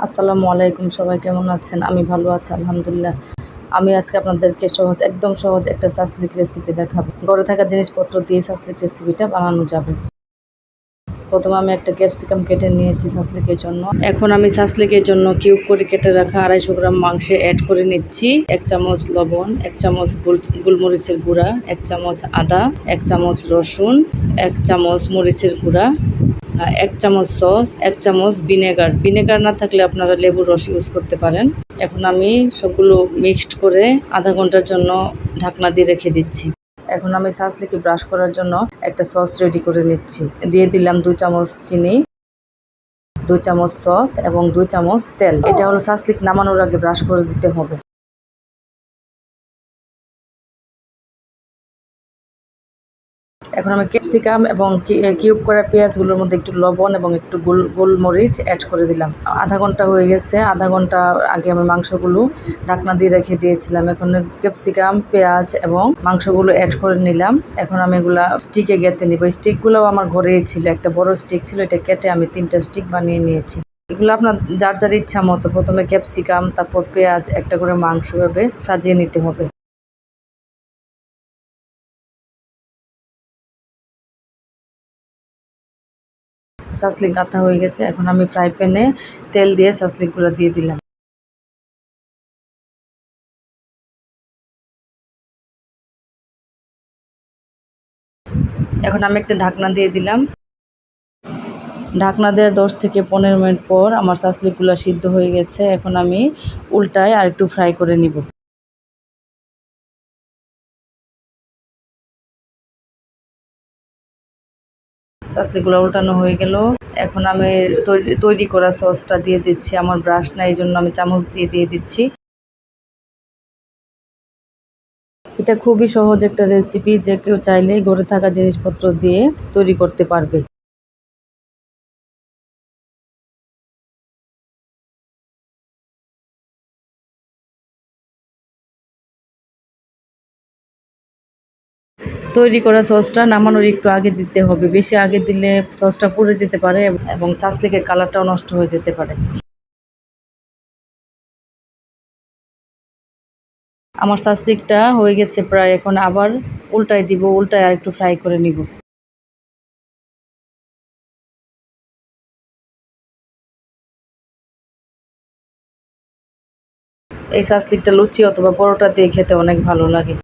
আসসালামু আলাইকুম, সবাই কেমন আছেন? আমি ভালো আছি আলহামদুলিল্লাহ। আমি আজকে আপনাদেরকে একদম সহজ একটা সাসলিক রেসিপি দেখাবো। ঘরে থাকা জিনিসপত্র দিয়ে সাসলিক রেসিপিটা বানানো যাবে। প্রথমে আমি একটা ক্যাপসিকাম কেটে নিয়েছি সাসলিকের জন্য। এখন আমি সাসলিকের জন্য কিউব করে কেটে রাখা 250 গ্রাম মাংসে অ্যাড করে নিচ্ছি 1 চামচ লবণ, 1 চামচ গোলমরিচের গুঁড়া, 1 চামচ আদা, 1 চামচ রসুন, 1 চামচ মরিচের গুঁড়া, 1 চামচ সস, 1 চামচ ভিনেগার। ভিনেগার না থাকলে আপনারা লেবুর রস ইউজ করতে পারেন। এখন আমি সবগুলো মিক্সড করে আধা ঘন্টার জন্য ঢাকনা দিয়ে রেখে দিচ্ছি। এখন আমি সাসলিকে ব্রাশ করার জন্য একটা সস রেডি করে নিচ্ছি। দিয়ে দিলাম 2 চামচ চিনি, 2 চামচ সস এবং 2 চামচ তেল। এটা হলো সাসলিক নামানোর আগে ব্রাশ করে দিতে হবে। এখন আমি ক্যাপসিকাম এবং কিউব করা পেঁয়াজগুলোর মধ্যে একটু লবণ এবং একটু গোলমরিচ অ্যাড করে দিলাম। আধা ঘন্টা হয়ে গেছে। আধা ঘন্টা আগে আমি মাংসগুলো ঢাকনা দিয়ে রেখে দিয়েছিলাম। এখন ক্যাপসিকাম, পেঁয়াজ এবং মাংসগুলো অ্যাড করে নিলাম। এখন আমি এগুলা স্টিকে গেঁথে নিব। স্টিকগুলোও আমার ঘরেই ছিল, একটা বড় স্টিক ছিল, এটা কেটে আমি 3টা স্টিক বানিয়ে নিয়েছি। এগুলো আপনার যার যার ইচ্ছা মতো প্রথমে ক্যাপসিকাম, তারপর পেঁয়াজ, একটা করে মাংস ভাবে সাজিয়ে নিতে হবে। সাসলিক গাঁথা হয়ে গেছে। এখন আমি ফ্রাই প্যানে তেল দিয়ে সাসলিকগুলো দিয়ে দিলাম। এখন আমি একটা ঢাকনা দিয়ে দিলাম। ঢাকনা দেওয়ার 10 থেকে 15 মিনিট পর আমার সাসলিকগুলো সিদ্ধ হয়ে গেছে। এখন আমি উল্টায় আর একটু ফ্রাই করে নিব। সাসলিকগুলো উল্টানো হয়ে গেল। এখন আমি তৈরি করা সসটা দিয়ে দিচ্ছি। আমার ব্রাশ নাই, এই জন্য আমি চামচ দিয়ে দিচ্ছি। এটা খুবই সহজ একটা রেসিপি, যে কেউ চাইলেই ঘরে থাকা জিনিসপত্র দিয়ে তৈরি করতে পারবে। তৈরি করা সসটা নামানোর একটু আগে দিতে হবে। বেশি আগে দিলে সসটা পুড়ে যেতে পারে এবং সাসলিকের কালারটাও নষ্ট হয়ে যেতে পারে। আমার সাসলিকটা হয়ে গেছে প্রায়। এখন আবার উল্টায় দিব, উল্টায় আর একটু ফ্রাই করে নিব। এই সাসলিকটা লুচি অথবা পরোটা দিয়ে খেতে অনেক ভালো লাগে।